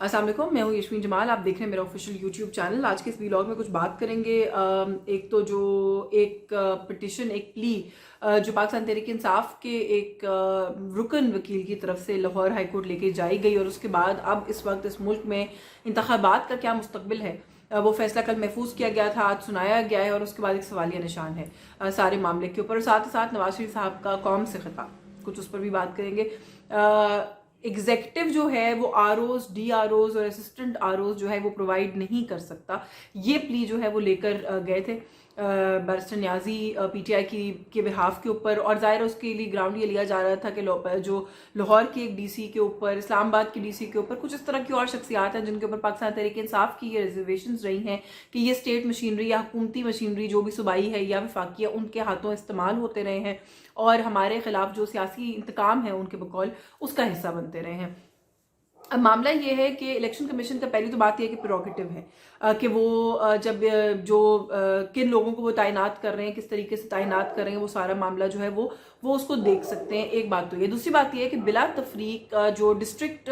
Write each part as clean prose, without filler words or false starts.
अस्सलाम वालेकुम, मैं हूँ यशमीन जमाल। आप देख रहे हैं मेरा ऑफिशियल यूट्यूब चैनल। आज के इस व्लॉग में कुछ बात करेंगे। एक तो जो एक पिटिशन, एक प्ली जो पाकिस्तान तहरीक इंसाफ के एक रुकन वकील की तरफ से लाहौर हाई कोर्ट लेके जाई गई, और उसके बाद अब इस वक्त इस मुल्क में इंतखाबात का क्या मुस्तकबिल है, वो फैसला कल महफूज किया गया था, आज सुनाया गया है, और उसके बाद एक सवालिया निशान है सारे मामले के ऊपर। साथ ही साथ नवाज शरीफ साहब का कौम से खिताब, कुछ उस पर भी बात करेंगे। एग्जेक्टिव जो है वो आरओज, डीआरओज और असिस्टेंट आरओज जो है वो प्रोवाइड नहीं कर सकता। ये प्ली जो है वो लेकर गए थे बैरिस्टर न्याजी पीटीआई के बिहाफ के ऊपर, और ज़ाहिर उसके लिए ग्राउंड ये लिया जा रहा था कि जो लाहौर के एक डीसी के ऊपर, इस्लामाबाद के डीसी के ऊपर, कुछ इस तरह की और शख्सियात हैं जिनके ऊपर पाकिस्तान तहरीक इंसाफ की ये रिजर्वेशंस रही हैं कि ये स्टेट मशीनरी या हुकूमती मशीनरी जो भी सूबाई है या वफाकी है उनके हाथों इस्तेमाल होते रहे हैं, और हमारे खिलाफ जो सियासी इंतकाम है उनके बकौल उसका हिस्सा बनते रहे हैं। अब मामला ये है कि इलेक्शन कमीशन का पहली तो बात यह है कि प्रोगेटिव है कि वो जब जो किन लोगों को वो तैनात कर रहे हैं, किस तरीके से तैनात कर रहे हैं, वो सारा मामला जो है वो उसको देख सकते हैं। एक बात तो ये। दूसरी बात ये है कि बिला तफरीक जो डिस्ट्रिक्ट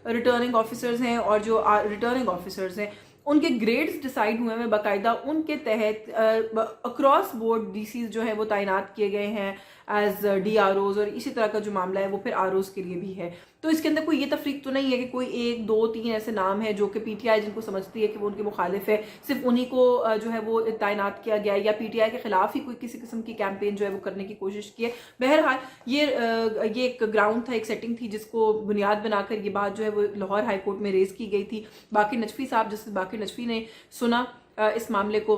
रिटर्निंग ऑफिसर्स हैं और जो रिटर्निंग ऑफिसर्स हैं उनके ग्रेड्स डिसाइड हुए हैं बाकायदा, उनके तहत अक्रॉस बोर्ड डीसीज जो है वो तैनात किए गए हैं एज डीआरओज, और इसी तरह का जो मामला है वो फिर आरओज के लिए भी है। तो इसके अंदर कोई ये तफरीक तो नहीं है कि कोई एक दो तीन ऐसे नाम है जो कि पीटीआई जिनको समझती है कि वो उनके मुखालिफ है, सिर्फ उन्हीं को जो है वो तैनात किया गया, या पीटीआई के खिलाफ ही कोई किसी किस्म की कैंपेन जो है वो करने की कोशिश की है। बहरहाल ये एक ग्राउंड था, एक सेटिंग थी जिसको बुनियाद बनाकर ये बात जो है वो लाहौर हाई कोर्ट में रेज की गई थी। बाकी नजफी साहब, जस्टिस बाकी नजफी ने सुना इस मामले को,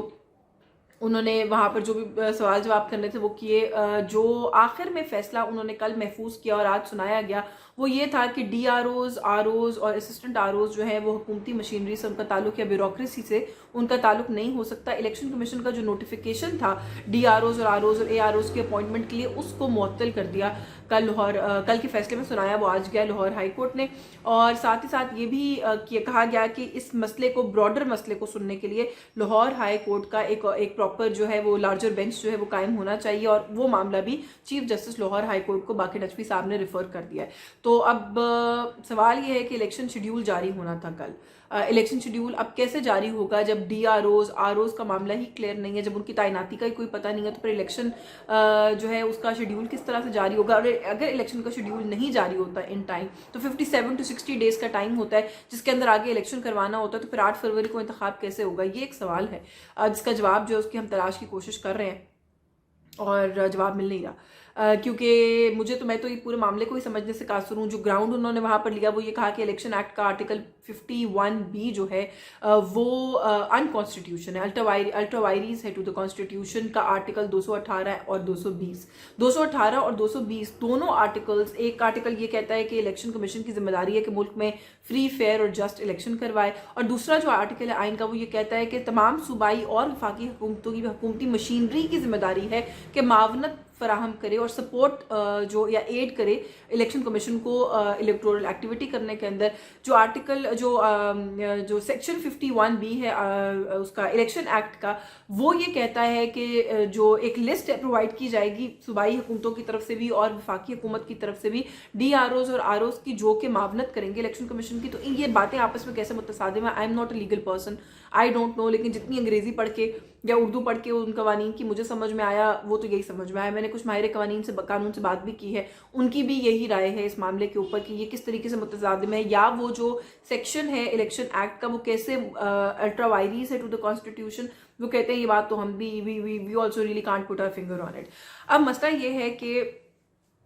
उन्होंने वहाँ पर जो भी सवाल जवाब करने थे वो किए। जो आखिर में फैसला उन्होंने कल महफूज किया और आज सुनाया गया वो ये था कि डीआरओज, आरओज और असिस्टेंट आरओज जो है वो हुकूमती मशीनरी से उनका ताल्लुक या ब्यूरोक्रेसी से उनका ताल्लुक नहीं हो सकता। इलेक्शन कमीशन का जो नोटिफिकेशन था डीआरओज और आरओज और एआरओज के अपॉइंटमेंट के लिए उसको मुअत्तल कर दिया कल के फैसले में सुनाया वो आज गया लाहौर हाई कोर्ट ने। और साथ ही साथ ये भी कहा गया कि इस मसले को, ब्रॉडर मसले को सुनने के लिए लाहौर हाई कोर्ट का एक प्रॉपर जो है वो लार्जर बेंच जो है वो कायम होना चाहिए, और वो मामला भी chief justice Lahore high court को बाकी नजफी साहब ने रिफर कर दिया है। तो अब सवाल ये है कि इलेक्शन शेड्यूल जारी होना था कल। इलेक्शन शेड्यूल अब कैसे जारी होगा जब डीआरओज, आरओज का मामला ही क्लियर नहीं है, जब उनकी तैनाती का ही कोई पता नहीं है, तो फिर इलेक्शन जो है उसका शेड्यूल किस तरह से जारी होगा। और अगर इलेक्शन का शेड्यूल नहीं जारी होता इन टाइम तो 57 to 60 डेज का टाइम होता है जिसके अंदर आगे इलेक्शन करवाना होता है, तो फिर 8 फरवरी को इंतखाब कैसे होगा, ये एक सवाल है जिसका जवाब जो है उसकी हम तलाश की कोशिश कर रहे हैं और जवाब मिल नहीं रहा। क्योंकि मैं तो ये पूरे मामले को ही समझने से कासर हूँ। जो ग्राउंड उन्होंने वहाँ पर लिया वो ये कहा कि इलेक्शन एक्ट का आर्टिकल 51B जो है वो अनकॉन्स्टिट्यूशन है, अल्ट्रावायरीज है टू द कॉन्स्टिट्यूशन का आर्टिकल 218 और 220। 218 और 220 दोनों आर्टिकल्स, एक आर्टिकल ये कहता है कि इलेक्शन कमीशन की जिम्मेदारी है कि मुल्क में फ्री, फेयर और जस्ट इलेक्शन करवाए, और दूसरा जो आर्टिकल है आइन का वो ये कहता है कि तमाम सूबाई और वफाकी हुकूमतों की हुकूमती मशीनरी की जिम्मेदारी है कि मावनत फराहम करे और सपोर्ट जो या एड करे इलेक्शन कमीशन को इलेक्टोरल एक्टिविटी करने के अंदर। जो आर्टिकल जो सेक्शन 51B है उसका इलेक्शन एक्ट का, वो ये कहता है कि जो एक लिस्ट प्रोवाइड की जाएगी सूबाई हुकूमतों की तरफ से भी और वफाकी हुकूमत की तरफ से भी डीआरओज और आरओज की, जो कि मावनत करेंगे इलेक्शन कमीशन की। तो ये बातें आपस में कैसे मुतसादिम है, I am not a legal person, I don't know, लेकिन जितनी अंग्रेजी पढ़ के या उर्दू पढ़ के उन कवानीन की मुझे समझ में आया वो तो यही समझ में आया। मैंने कुछ माहिर कवानीन से, कानून से बात भी की है, उनकी भी यही राय है इस मामले के ऊपर कि ये किस तरीके से मुतजादिम है, या वो जो सेक्शन है इलेक्शन एक्ट का वो कैसे अल्ट्रावायरीज है टू द कॉन्स्टिट्यूशन। वो कहते हैं ये बात तो हम भी we also really can't put our finger on it. अब मसला ये है कि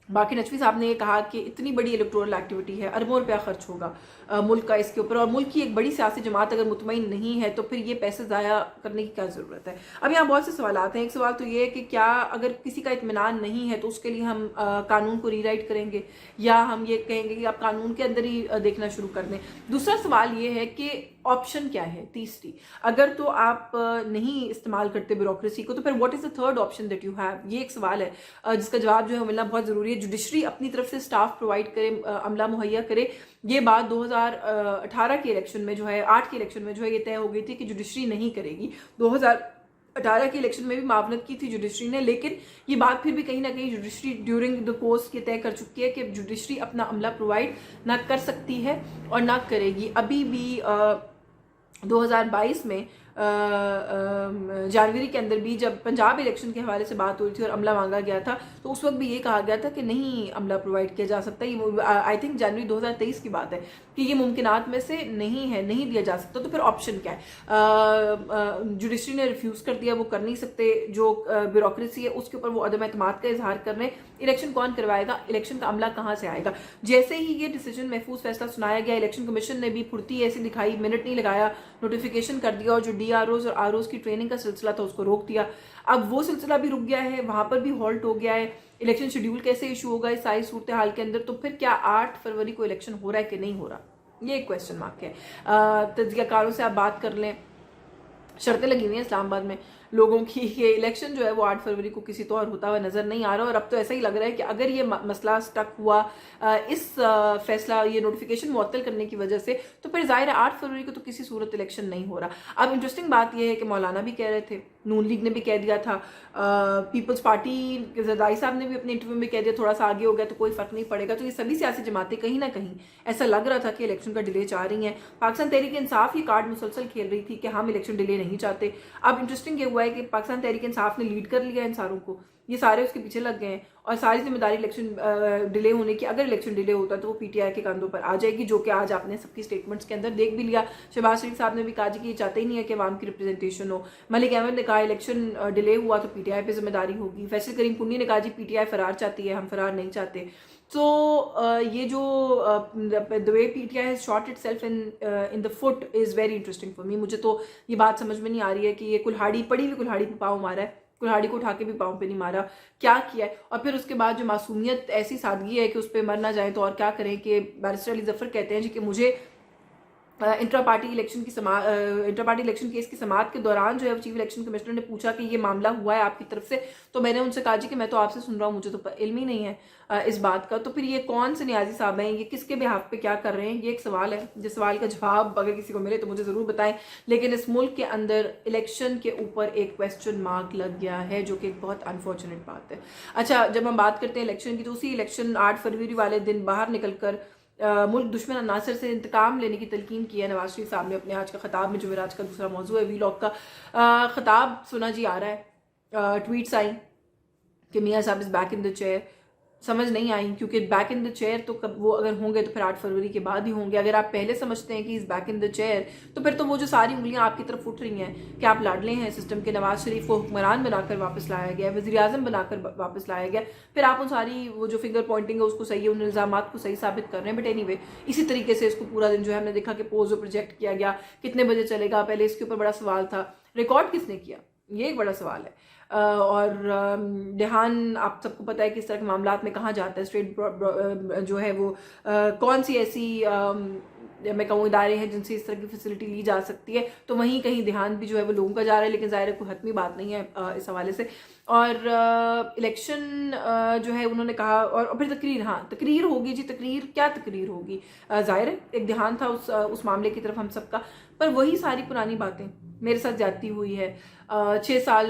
बाकी नजफी साहब ने ये कहा कि इतनी बड़ी इलेक्टोरल एक्टिविटी है, अरबों रुपया खर्च होगा मुल्क का इसके ऊपर, और मुल्क की एक बड़ी सियासी जमात अगर मुतमईन नहीं है तो फिर ये पैसे ज़ाया करने की क्या ज़रूरत है। अब यहाँ बहुत से सवाल आते हैं। एक सवाल तो ये है कि क्या अगर किसी का इत्मीनान नहीं है तो उसके लिए हम कानून को रीराइट करेंगे, या हम ये कहेंगे कि आप कानून के अंदर ही देखना शुरू कर दें। दूसरा सवाल ये है कि ऑप्शन क्या है तीसरी, अगर तो आप नहीं इस्तेमाल करते ब्यूरोक्रेसी को, तो फिर what is the third option that you have, ये एक सवाल है जिसका जवाब जो है मिलना बहुत ज़रूरी है। जुडिशरी अपनी तरफ से स्टाफ प्रोवाइड करे, अमला मुहैया करे। ये बात 2018 के इलेक्शन में जो है, 8 के इलेक्शन में जो है ये तय हो गई थी कि जुडिशरी नहीं करेगी। 18 के इलेक्शन में भी मावनत की थी जुडिशरी ने, लेकिन ये बात फिर भी कहीं ना कहीं जुडिशरी ड्यूरिंग द कोर्स ये तय कर चुकी है कि जुडिशरी अपना अमला प्रोवाइड ना कर सकती है और ना करेगी। अभी भी 2022 में जनवरी के अंदर भी जब पंजाब इलेक्शन के हवाले से बात हुई थी और अमला मांगा गया था, तो उस वक्त भी ये कहा गया था कि नहीं अमला प्रोवाइड किया जा सकता। ये आई थिंक जनवरी 2023 की बात है कि ये मुमकिनात में से नहीं है, नहीं दिया जा सकता। तो फिर ऑप्शन क्या है? जुडिशरी ने रिफ्यूज़ कर दिया, वो कर नहीं सकते। जो ब्यूरोक्रेसी है उसके ऊपर वो अदम एतमाद का इजहार कर रहे हैं। इलेक्शन कौन करवाएगा, इलेक्शन का अमला कहाँ से आएगा? जैसे ही ये डिसीजन महफूज फैसला सुनाया गया, इलेक्शन कमीशन ने भी फुर्ती ऐसी दिखाई, मिनट नहीं लगाया, नोटिफिकेशन कर दिया और जो DROs और ROs की ट्रेनिंग का सिलसिला था उसको रोक दिया। अब वो सिलसिला भी रुक गया है, वहां पर भी हॉल्ट हो गया है। इलेक्शन शेड्यूल कैसे इशू होगा इस सारी सूरत हाल के अंदर? तो फिर क्या 8 फरवरी को इलेक्शन हो रहा है कि नहीं हो रहा, ये एक क्वेश्चन मार्क है। तज्जियाकारों से आप बात कर लें, शर्तें लगी हुई हैं इस्लामाबाद में लोगों की कि इलेक्शन जो है वो 8 फरवरी को किसी तौर होता हुआ नजर नहीं आ रहा। और अब तो ऐसा ही लग रहा है कि अगर ये मसला स्टक हुआ इस फैसला, ये नोटिफिकेशन मुअत्तल करने की वजह से, तो फिर जाहिर है 8 फरवरी को तो किसी सूरत इलेक्शन नहीं हो रहा। अब इंटरेस्टिंग बात यह है कि मौलाना भी कह रहे थे, नून लीग ने भी कह दिया था, पीपल्स पार्टी जरदारी साहब ने भी अपने इंटरव्यू में कह दिया थोड़ा सा आगे हो गया तो कोई फर्क नहीं पड़ेगा। तो ये सभी सियासी जमातें कहीं ना कहीं ऐसा लग रहा था कि इलेक्शन का डिले चाह रही हैं। पाकिस्तान तहरीक इंसाफ ये कार्ड मुसलसल खेल रही थी कि हम इलेक्शन डिले नहीं चाहते। अब इंटरेस्टिंग ये हुआ है कि पाकिस्तान तहरीक इंसाफ ने लीड कर लिया इन सारों को, ये सारे उसके पीछे लग गए हैं और सारी जिम्मेदारी इलेक्शन डिले होने की, अगर इलेक्शन डिले होता तो वो PTI के कंधों पर आ जाएगी, जो कि आज आपने सबकी स्टेटमेंट्स के अंदर देख भी लिया। शहबाज शरीफ साहब ने भी कहा कि ये चाहते ही नहीं है कि अवाम की रिप्रेजेंटेशन हो। मलिक अहमद ने कहा इलेक्शन डिले हुआ तो PTI पे जिम्मेदारी होगी। फैसल करीम पुन्नी ने कहा जी PTI फरार चाहती है, हम फरार नहीं चाहते। तो ये जो the way PTI has shot itself in the foot is very interesting for me. मुझे तो ये बात समझ में नहीं आ रही है कि ये कुल्हाड़ी पड़ी हुई कुल्हाड़ी पे पाँव मारा है, कुल्हाड़ी को उठा के भी पाँव पे नहीं मारा, क्या किया है? और फिर उसके बाद जो मासूमियत ऐसी सादगी है कि उस पर मर ना जाए तो और क्या करें, कि बैरिस्टर अली जफर कहते हैं जी कि मुझे इंट्रा पार्टी इलेक्शन केस की समाअत के दौरान जो है चीफ इलेक्शन कमिश्नर ने पूछा कि ये मामला हुआ है आपकी तरफ से, तो मैंने उनसे कहा जी कि मैं तो आपसे सुन रहा हूँ, मुझे तो इल्म ही नहीं है इस बात का। तो फिर ये कौन से न्याजी साहब हैं, ये किसके बिहाफ पे क्या कर रहे हैं, ये एक सवाल है जिस सवाल का जवाब अगर किसी को मिले तो मुझे ज़रूर बताएं। लेकिन इस मुल्क के अंदर इलेक्शन के ऊपर एक क्वेश्चन मार्क लग गया है, जो कि एक बहुत अनफॉर्चुनेट बात है। अच्छा, जब हम बात करते हैं इलेक्शन की, तो उसी इलेक्शन 8 फरवरी वाले दिन बाहर निकल कर मुल्क दुश्मन अन्नासर से इंतकाम लेने की तलकीन की है नवाज शरीफ साहब ने अपने आज का खिताब में, जो मेरा आज का दूसरा मौजू है वीलॉग का। खिताब सुना जी आ रहा है, ट्वीट्स आई कि मियाँ साहब is back in the chair. समझ नहीं आई, क्योंकि बैक इन द चेयर तो कब वो अगर होंगे तो फिर 8 फरवरी के बाद ही होंगे। अगर आप पहले समझते हैं कि इस बैक इन द चेयर, तो फिर तो वो जो सारी उंगलियां आपकी तरफ उठ रही हैं कि आप लाडले हैं सिस्टम के, नवाज शरीफ को हुक्मरान बनाकर वापस लाया गया, वज़ीर आज़म बनाकर वापस लाया गया, फिर आप उन सारी वो जो फिंगर पॉइंटिंग है उसको सही है, उन इल्ज़ामात को सही साबित कर रहे हैं। बट एनीवे, इसी तरीके से इसको पूरा दिन जो है हमने देखा कि पोजो प्रोजेक्ट किया गया, कितने बजे चलेगा, पहले इसके ऊपर बड़ा सवाल था, रिकॉर्ड किसने किया, ये एक बड़ा सवाल है। और देहान आप सबको पता है कि इस तरह के मामलात में कहाँ जाता है, स्टेट जो है वो कौन सी ऐसी मैं कहूँ इदारे हैं जिनसे इस तरह की फैसिलिटी ली जा सकती है, तो वहीं कहीं ध्यान भी जो है वो लोगों का जा रहा है। लेकिन ज़ाहिर है कोई हतमी बात नहीं है इस हवाले से। और इलेक्शन जो है उन्होंने कहा, और फिर तकरीर, हाँ तकरीर होगी जी, तकरीर क्या तकरीर होगी, ज़ाहिर है एक ध्यान था उस मामले की तरफ हम सबका, पर वही सारी पुरानी बातें, मेरे साथ ज्यादती हुई है, 6 साल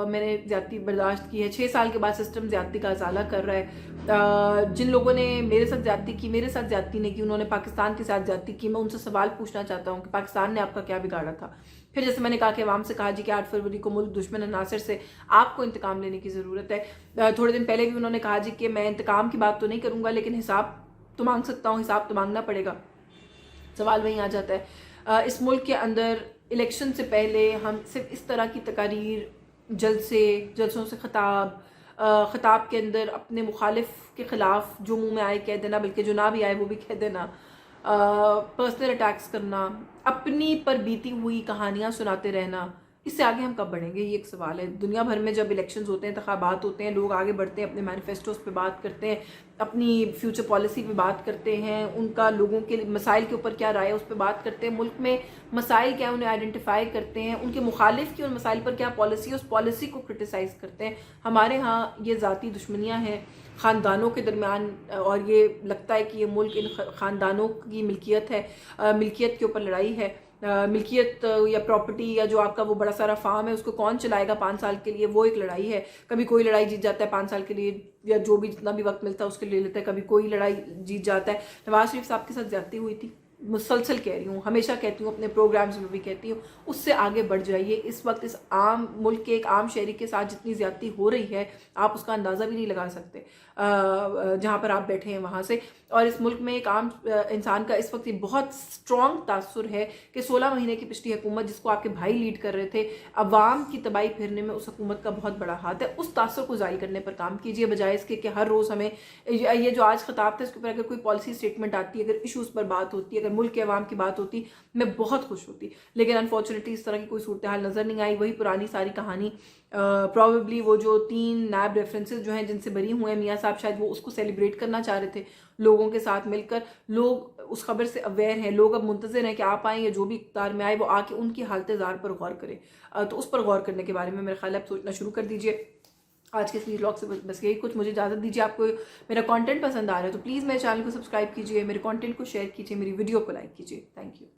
मैंने ज्यादती बर्दाश्त की है, 6 साल के बाद सिस्टम ज्यादती का अजाला कर रहा है। जिन लोगों ने मेरे साथ ज्यादती की, मेरे साथ ज्यादती नहीं की, उन्होंने पाकिस्तान के साथ ज्यादती की, मैं उनसे सवाल पूछना चाहता हूँ कि पाकिस्तान ने आपका क्या बिगाड़ा था। फिर जैसे मैंने कहा कि अवाम से कहा जी कि 8 फरवरी को मुल्क दुश्मन अन्नासर से आपको इंतकाम लेने की ज़रूरत है। थोड़े दिन पहले भी उन्होंने कहा जी कि मैं इंतकाम की बात तो नहीं करूँगा, लेकिन हिसाब तो मांग सकता हूँ, हिसाब तो मांगना पड़ेगा। सवाल वहीं आ जाता है, इस मुल्क के अंदर इलेक्शन से पहले हम सिर्फ इस तरह की तकारीर, जलसों से खिताब के अंदर अपने मुखालिफ के ख़िलाफ़ जो मुंह में आए कह देना, बल्कि जो ना भी आए वो भी कह देना, पर्सनल अटैक्स करना, अपनी पर बीती हुई कहानियाँ सुनाते रहना, इससे आगे हम कब बढ़ेंगे, ये एक सवाल है। दुनिया भर में जब इलेक्शंस होते हैं, इंतखाबात होते हैं, लोग आगे बढ़ते हैं, अपने मैनिफेस्टोस पे बात करते हैं, अपनी फ्यूचर पॉलिसी पे बात करते हैं, उनका लोगों के मसाइल के ऊपर क्या राय है उस पर बात करते हैं, मुल्क में मसाइल क्या है उन्हें आइडेंटिफाई करते हैं, उनके मुखालिफ की उन मसाइल पर क्या पॉलिसी है उस पॉलिसी को क्रिटिसाइज़ करते हैं। हमारे यहाँ ये ज़ाती दुश्मनियाँ हैं ख़ानदानों के दरमियान, और ये लगता है कि ये मुल्क इन ख़ानदानों की मिल्कियत है, मिल्कियत के ऊपर लड़ाई है। मिल्कियत या प्रॉपर्टी या जो आपका वो बड़ा सारा फार्म है उसको कौन चलाएगा 5 साल के लिए, वो एक लड़ाई है। कभी कोई लड़ाई जीत जाता है 5 साल के लिए, या जो भी जितना भी वक्त मिलता है उसके लिए लेता है, कभी कोई लड़ाई जीत जाता है। नवाज शरीफ साहब के साथ ज्यादती हुई थी, मुसलसल कह रही हूँ, हमेशा कहती हूँ, अपने प्रोग्राम्स में भी कहती हूँ, उससे आगे बढ़ जाइए। इस वक्त इस आम मुल्क के एक आम शहरी के साथ जितनी ज्यादती हो रही है आप उसका अंदाज़ा भी नहीं लगा सकते जहाँ पर आप बैठे हैं वहाँ से। और इस मुल्क में एक आम इंसान का इस वक्त ये बहुत स्ट्रॉन्ग तासुर है कि 16 महीने की पिछली हुकूमत जिसको आपके भाई लीड कर रहे थे, अवाम की तबाही फिरने में उस हुकूमत का बहुत बड़ा हाथ है। उस तासुर को जाहिर करने पर काम कीजिए, बजाय इसके कि हर रोज़ हमें ये जो आज खिताब था इसके ऊपर अगर कोई पॉलिसी स्टेटमेंट आती है, अगर इशूज़ पर बात होती है, अगर मुल्क के अवाम की बात होती, मैं बहुत खुश होती। लेकिन अनफॉर्चुनेटली इस तरह की कोई सूरत हाल नज़र नहीं आई। वही पुरानी सारी कहानी, प्रॉबेबली वो जो 3 नैब रेफरेंसेस जो हैं जिनसे बरी हुए हैं मियाँ साहब, शायद वो उसको सेलिब्रेट करना चाह रहे थे लोगों के साथ मिलकर। लोग उस खबर से अवेयर हैं, लोग अब मुंतज़िर हैं कि आप आएँ या जो भी इक़्तिदार में आए वो आके उनकी हालत ज़ार पर गौर करे। तो उस पर गौर करने के बारे में मेरा ख्याल है आप सोचना शुरू कर दीजिए। आज के इस व्लॉग से बस यही कुछ, मुझे इजाज़त दीजिए। आपको मेरा कंटेंट पसंद आ रहा है तो प्लीज़ मेरे चैनल को सब्सक्राइब कीजिए, मेरे कंटेंट को शेयर कीजिए, मेरी वीडियो को लाइक कीजिए। Thank you.